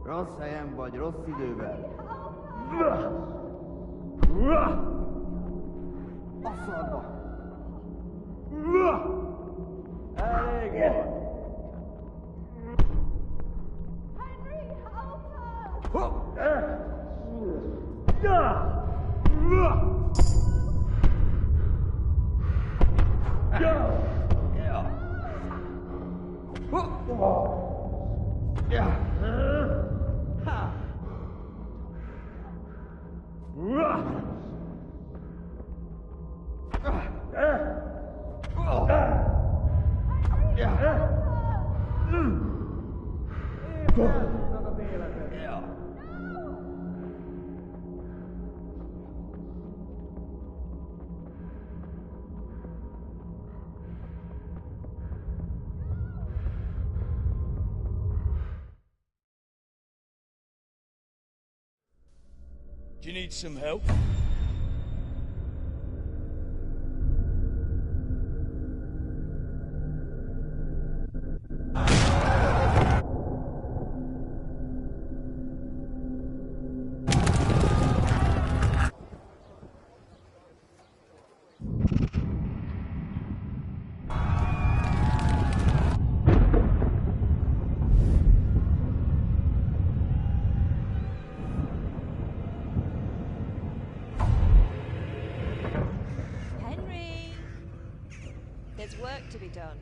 Rossz helyen vagy, rossz időben. A szarba! Elég volt! Henry, help her! Do you need some help? There's work to be done.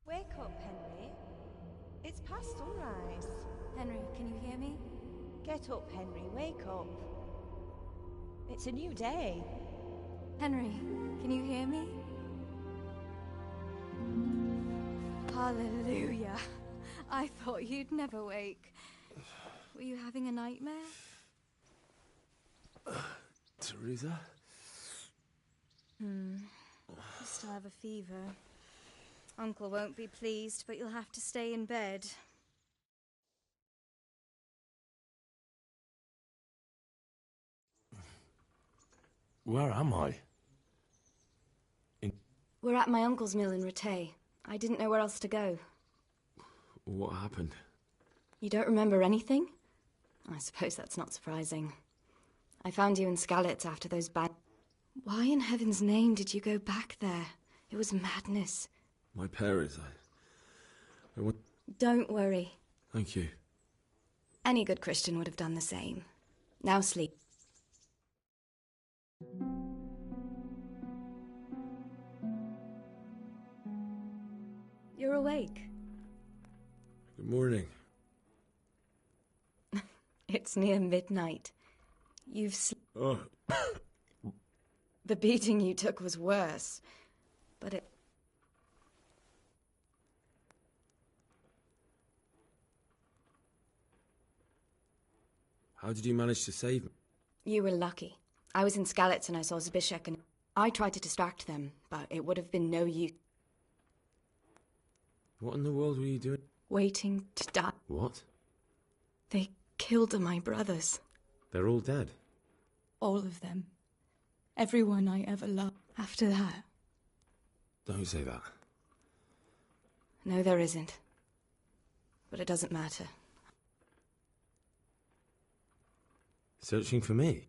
Wake up, Henry. It's past sunrise. Henry, can you hear me? Get up, Henry. Wake up. It's a new day. Henry, can you hear me? Hallelujah. I thought you'd never wake. Were you having a nightmare? Teresa? You still have a fever. Uncle won't be pleased, but you'll have to stay in bed. Where am I? We're at my uncle's mill in Rattay. I didn't know where else to go. What happened? You don't remember anything? I suppose that's not surprising. I found you in Skalitz after those bad... Why in heaven's name did you go back there? It was madness. My parents, I want... Don't worry. Thank you. Any good Christian would have done the same. Now sleep. You're awake. Good morning. It's near midnight. You've Oh. The beating you took was worse, but it... How did you manage to save me? You were lucky. I was in Skalitz and I saw Zbyszek and I tried to distract them, but it would have been no use. What in the world were you doing? Waiting to die. What? They killed my brothers. They're all dead. All of them. Everyone I ever loved. After that... Don't say that. No, there isn't. But it doesn't matter. Searching for me?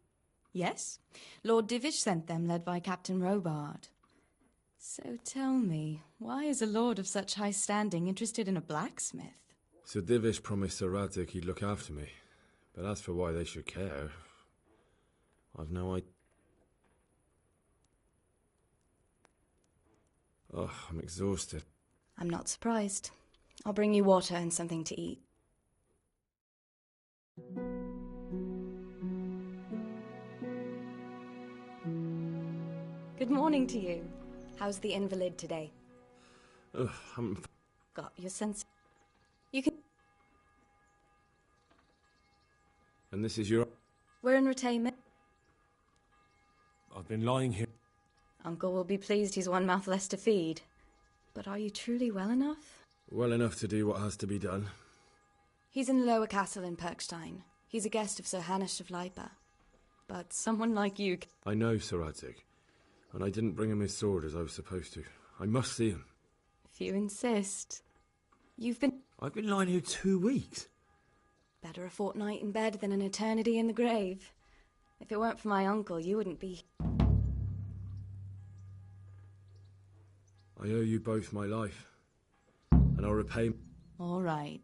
Yes. Lord Divish sent them, led by Captain Robard. So tell me, why is a lord of such high standing interested in a blacksmith? Sir Divish promised Sir Radzik he'd look after me. But as for why they should care, I've no idea. Oh, I'm exhausted. I'm not surprised. I'll bring you water and something to eat. Good morning to you. How's the invalid today? Ugh, I'm... Got your sense... You can... And this is your... We're in retainment. I've been lying here. Uncle will be pleased he's one mouth less to feed. But are you truly well enough? Well enough to do what has to be done. He's in Lower Castle in Perkstein. He's a guest of Sir Hanush of Leipa. But someone like you... I know, Sir Radzik. And I didn't bring him his sword as I was supposed to. I must see him. If you insist. You've been... I've been lying here 2 weeks. Better a fortnight in bed than an eternity in the grave. If it weren't for my uncle, you wouldn't be... I owe you both my life. And I'll repay... All right.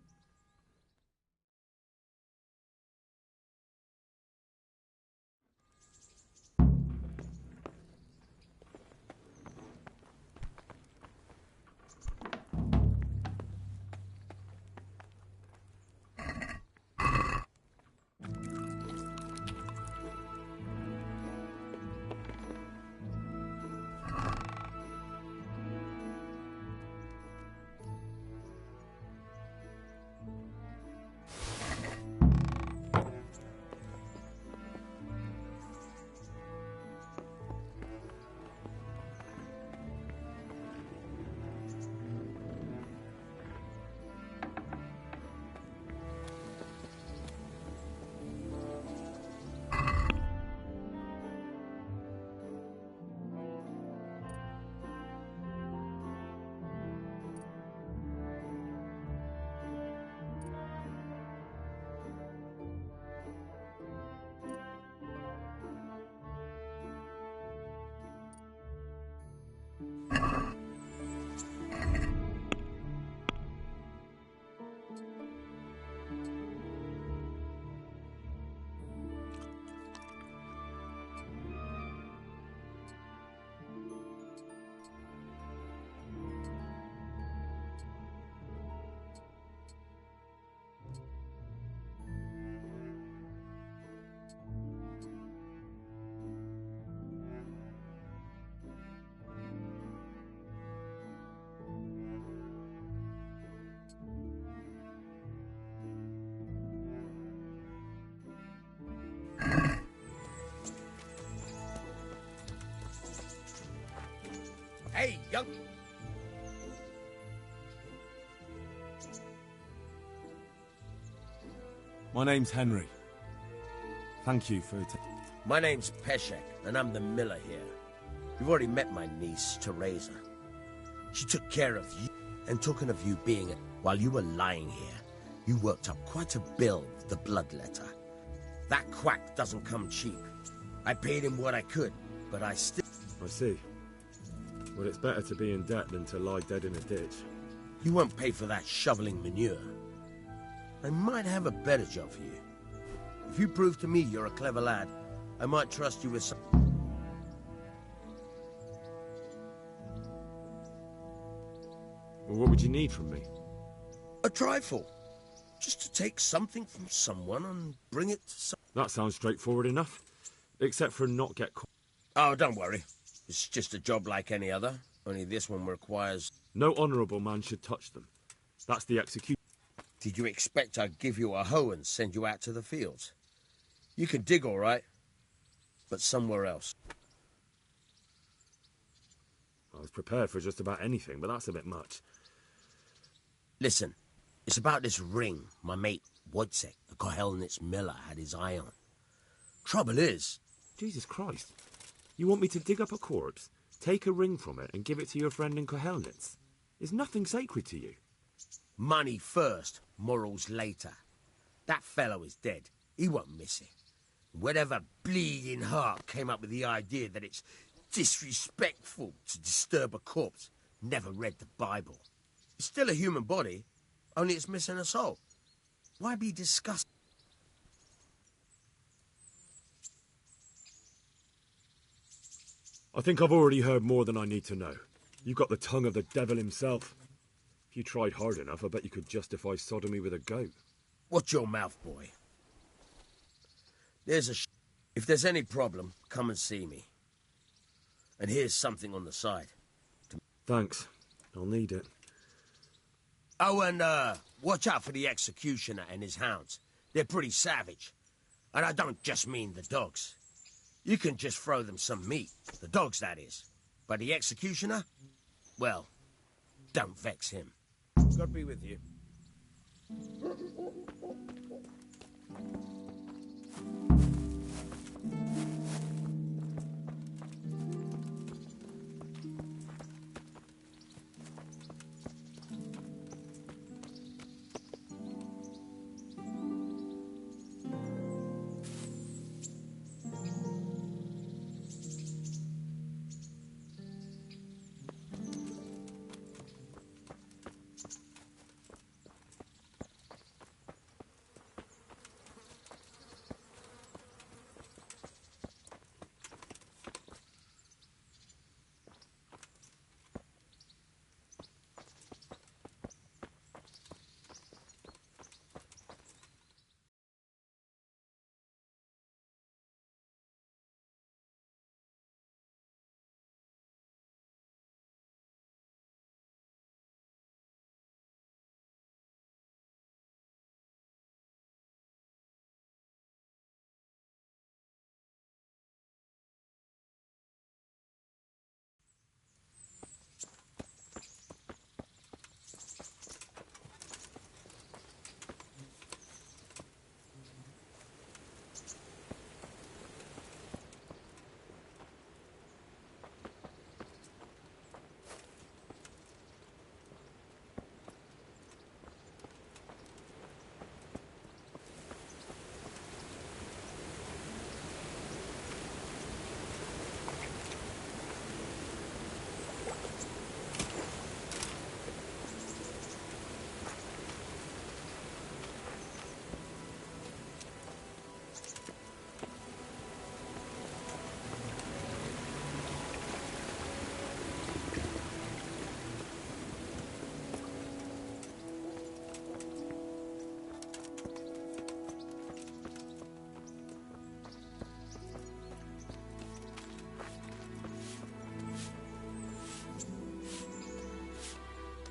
Hey, young... My name's Henry. Thank you for... My name's Peshek, and I'm the miller here. You've already met my niece, Teresa. She took care of you, and talking of you being... While you were lying here, you worked up quite a bill with the bloodletter. That quack doesn't come cheap. I paid him what I could, but I still... I see. Well, it's better to be in debt than to lie dead in a ditch. You won't pay for that shoveling manure. I might have a better job for you. If you prove to me you're a clever lad, I might trust you with some... Well, what would you need from me? A trifle. Just to take something from someone and bring it to some... That sounds straightforward enough. Except for not get caught. Oh, don't worry. It's just a job like any other. Only this one requires... No honourable man should touch them. That's the execution. Did you expect I'd give you a hoe and send you out to the fields? You can dig all right, but somewhere else. I was prepared for just about anything, but that's a bit much. Listen, it's about this ring my mate Wojciech, the Kohelnitz miller, had his eye on. Trouble is... Jesus Christ. You want me to dig up a corpse, take a ring from it, and give it to your friend in Kohelnitz? Is nothing sacred to you? Money first, morals later. That fellow is dead. He won't miss it. Whatever bleeding heart came up with the idea that it's disrespectful to disturb a corpse never read the Bible. It's still a human body, only it's missing a soul. Why be disgusted? I think I've already heard more than I need to know. You got the tongue of the devil himself. If you tried hard enough, I bet you could justify sodomy with a goat. Watch your mouth, boy. If there's any problem, come and see me. And here's something on the side. Thanks. I'll need it. Oh, and watch out for the executioner and his hounds. They're pretty savage. And I don't just mean the dogs. You can just throw them some meat. The dogs, that is. But the executioner? Well, don't vex him. God be with you.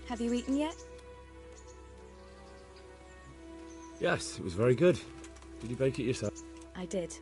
Have you eaten yet? Yes, it was very good. Did you bake it yourself? I did.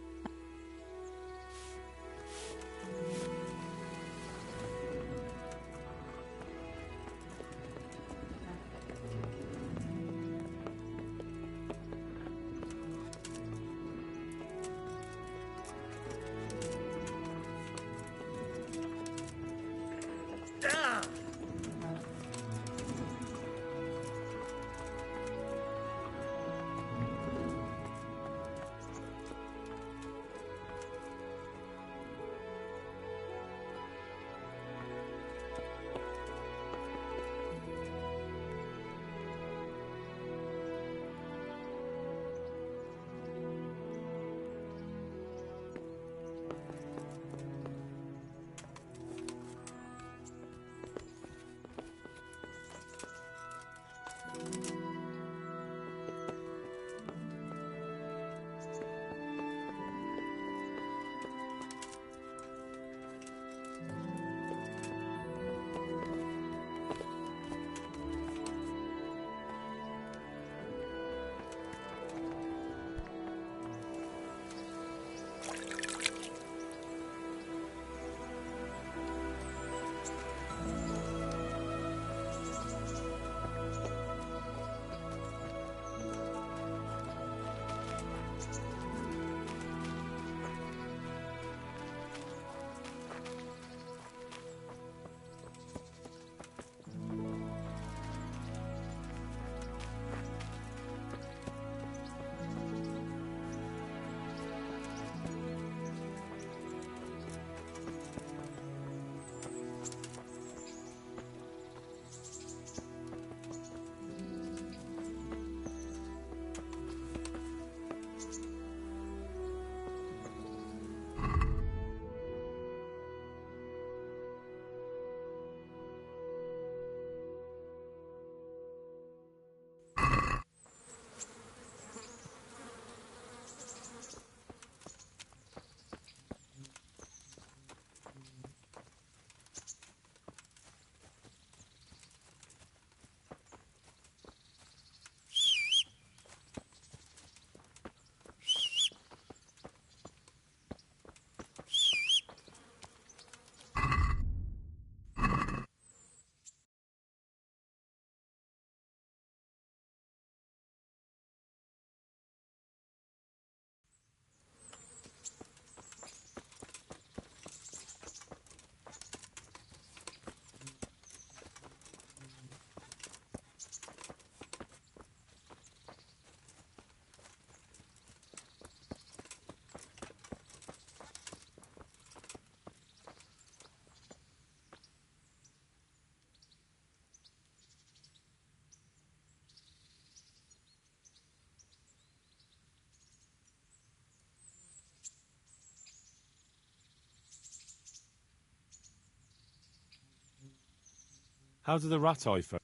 How do the rat-eye folk?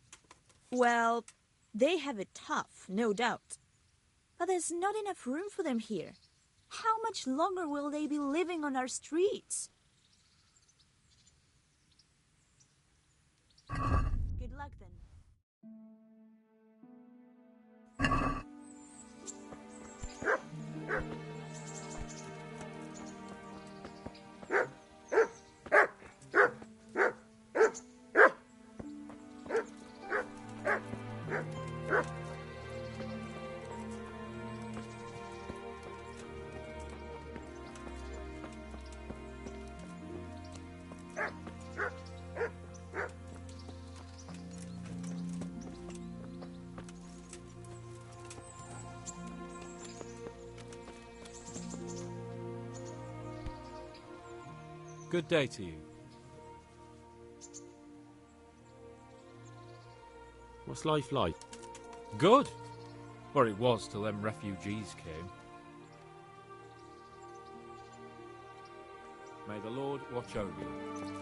Well, they have it tough, no doubt. But there's not enough room for them here. How much longer will they be living on our streets? Good luck then. Good day to you. What's life like? Good. Or it was till them refugees came. May the Lord watch over you.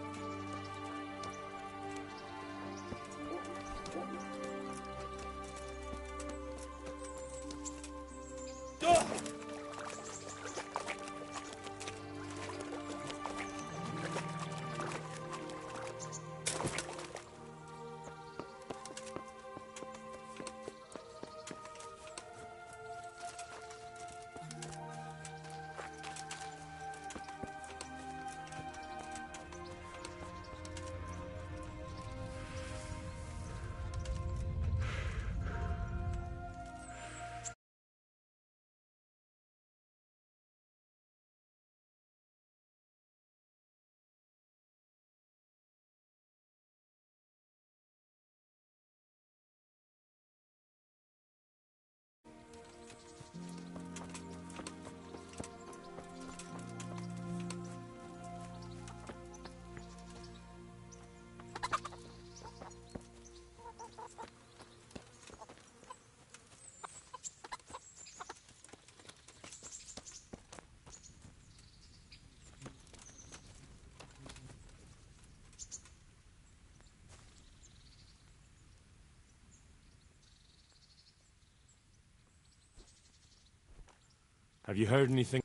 Have you heard anything?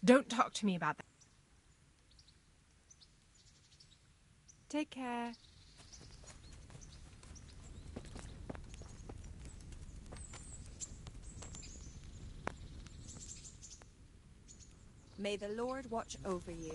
Don't talk to me about that. Take care. May the Lord watch over you.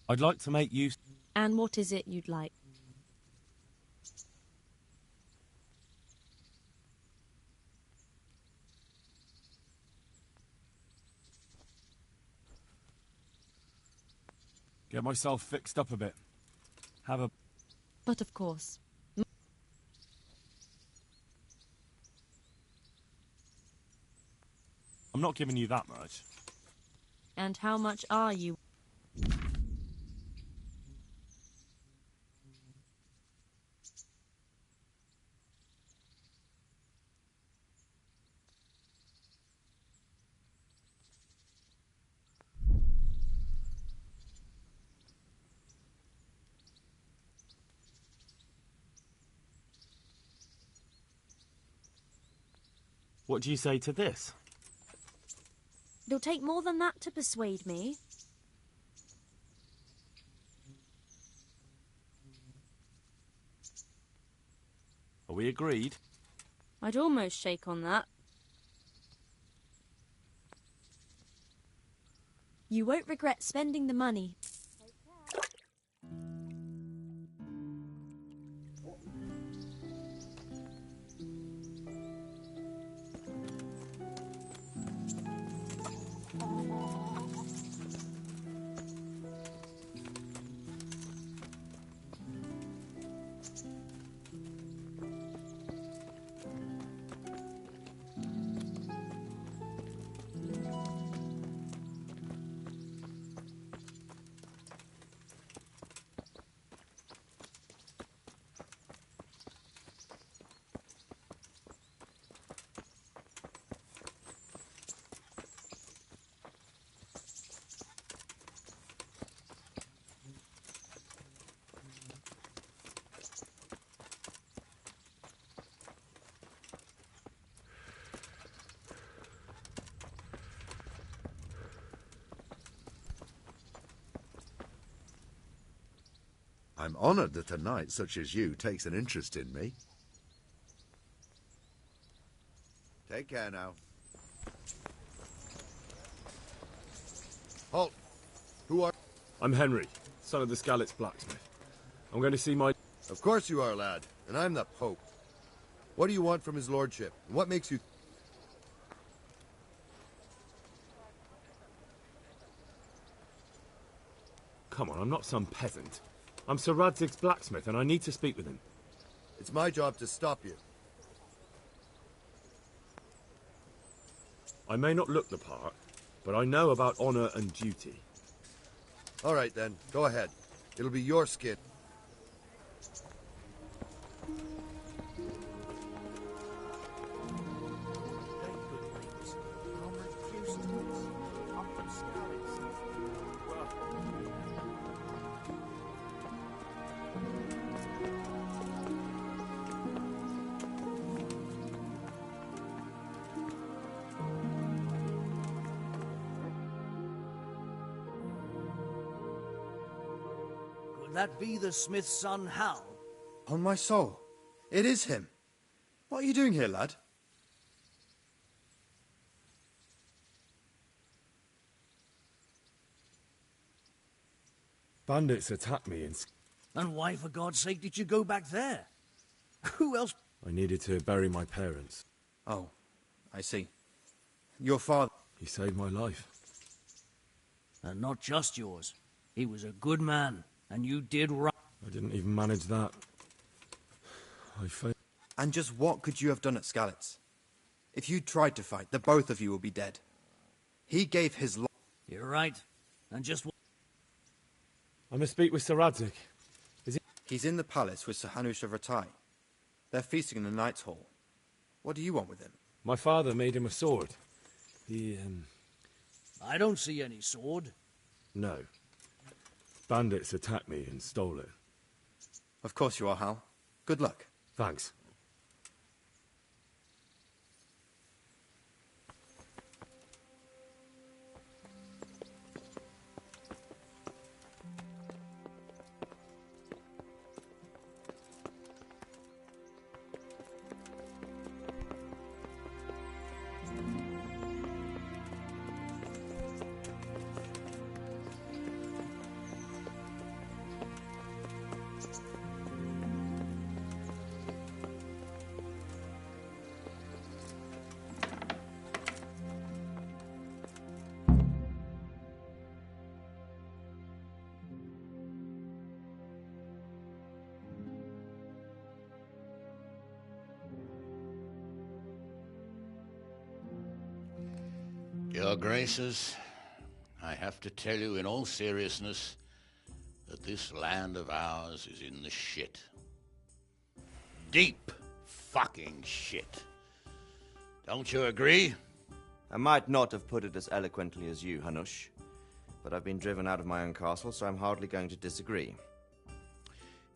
I'd like to make use... And what is it you'd like? Get myself fixed up a bit. Have a... But of course. I'm not giving you that much. And how much are you? What do you say to this? It'll take more than that to persuade me. Are we agreed? I'd almost shake on that. You won't regret spending the money. I'm honored that a knight such as you takes an interest in me. Take care now. Halt! Who are... I'm Henry, son of the Skalitz blacksmith. I'm going to see my... Of course you are, lad. And I'm the Pope. What do you want from his lordship? And what makes you... Come on, I'm not some peasant. I'm Sir Radzig's blacksmith, and I need to speak with him. It's my job to stop you. I may not look the part, but I know about honor and duty. All right, then. Go ahead. It'll be your skin. That be the smith's son, Hal? On my soul, it is him. What are you doing here, lad? Bandits attacked me and... And why, for God's sake, did you go back there? Who else? I needed to bury my parents. Oh, I see. Your father... He saved my life. And not just yours. He was a good man. And you did right. I didn't even manage that. I failed. And just what could you have done at Skalitz? If you tried to fight, the both of you will be dead. He gave his life. You're right. And just what? I must speak with Sir Radzig. Is he... He's in the palace with Sir Hanush of Ratai. They're feasting in the Knight's Hall. What do you want with him? My father made him a sword. He, I don't see any sword. No. Bandits attacked me and stole it. Of course you are, Hal. Good luck. Thanks. Your Graces, I have to tell you in all seriousness that this land of ours is in the shit. Deep fucking shit. Don't you agree? I might not have put it as eloquently as you, Hanush, but I've been driven out of my own castle, so I'm hardly going to disagree.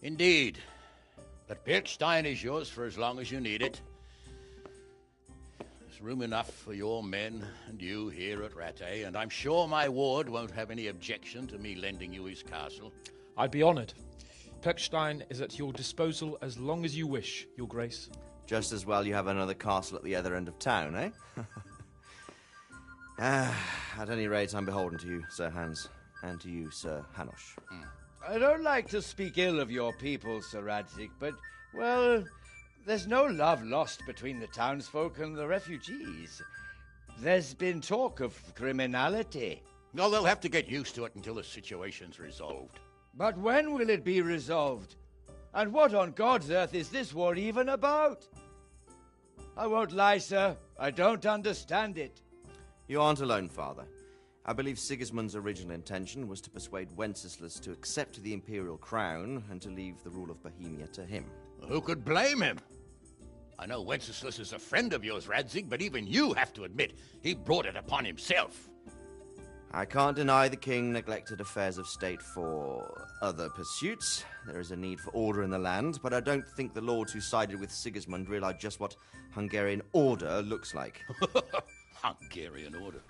Indeed. But Pirkstein is yours for as long as you need it. There's room enough for your men and you here at Rattay, and I'm sure my ward won't have any objection to me lending you his castle. I'd be honoured. Pirkstein is at your disposal as long as you wish, Your Grace. Just as well you have another castle at the other end of town, eh? At any rate, I'm beholden to you, Sir Hans, and to you, Sir Hanush. I don't like to speak ill of your people, Sir Radzig, but, well, there's no love lost between the townsfolk and the refugees. There's been talk of criminality. Well, they'll have to get used to it until the situation's resolved. But when will it be resolved? And what on God's earth is this war even about? I won't lie, sir. I don't understand it. You aren't alone, Father. I believe Sigismund's original intention was to persuade Wenceslas to accept the imperial crown and to leave the rule of Bohemia to him. Who could blame him? I know Wenceslas is a friend of yours, Radzig, but even you have to admit he brought it upon himself. I can't deny the king neglected affairs of state for other pursuits. There is a need for order in the land, but I don't think the lords who sided with Sigismund realized just what Hungarian order looks like. Hungarian order?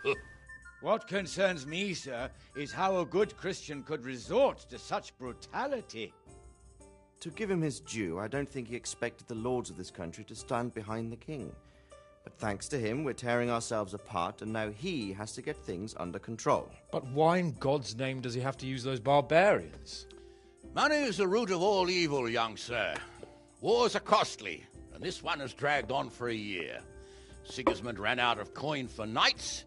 What concerns me, sir, is how a good Christian could resort to such brutality. To give him his due, I don't think he expected the lords of this country to stand behind the king. But thanks to him, we're tearing ourselves apart, and now he has to get things under control. But why in God's name does he have to use those barbarians? Money is the root of all evil, young sir. Wars are costly, and this one has dragged on for a year. Sigismund ran out of coin for knights,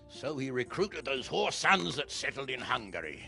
so he recruited those whore sons that settled in Hungary.